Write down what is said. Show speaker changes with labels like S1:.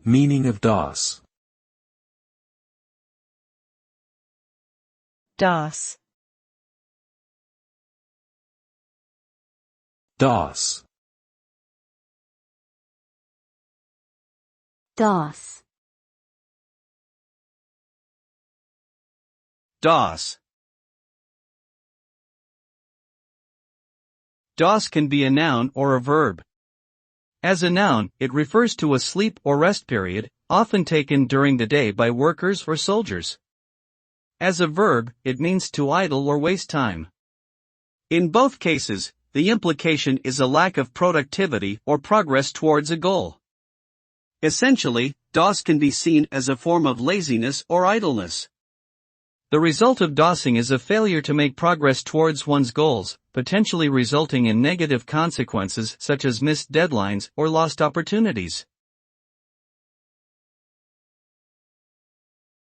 S1: Meaning of DOS.
S2: DOS.
S1: DOS.
S3: DOS.
S4: DOS. DOS can be a noun or a verb. As a noun, it refers to a sleep or rest period, often taken during the day by workers or soldiers. As a verb, it means to idle or waste time. In both cases, the implication is a lack of productivity or progress towards a goal. Essentially, DOS can be seen as a form of laziness or idleness. The result of DOSing is a failure to make progress towards one's goals, potentially resulting in negative consequences such as missed deadlines or lost opportunities.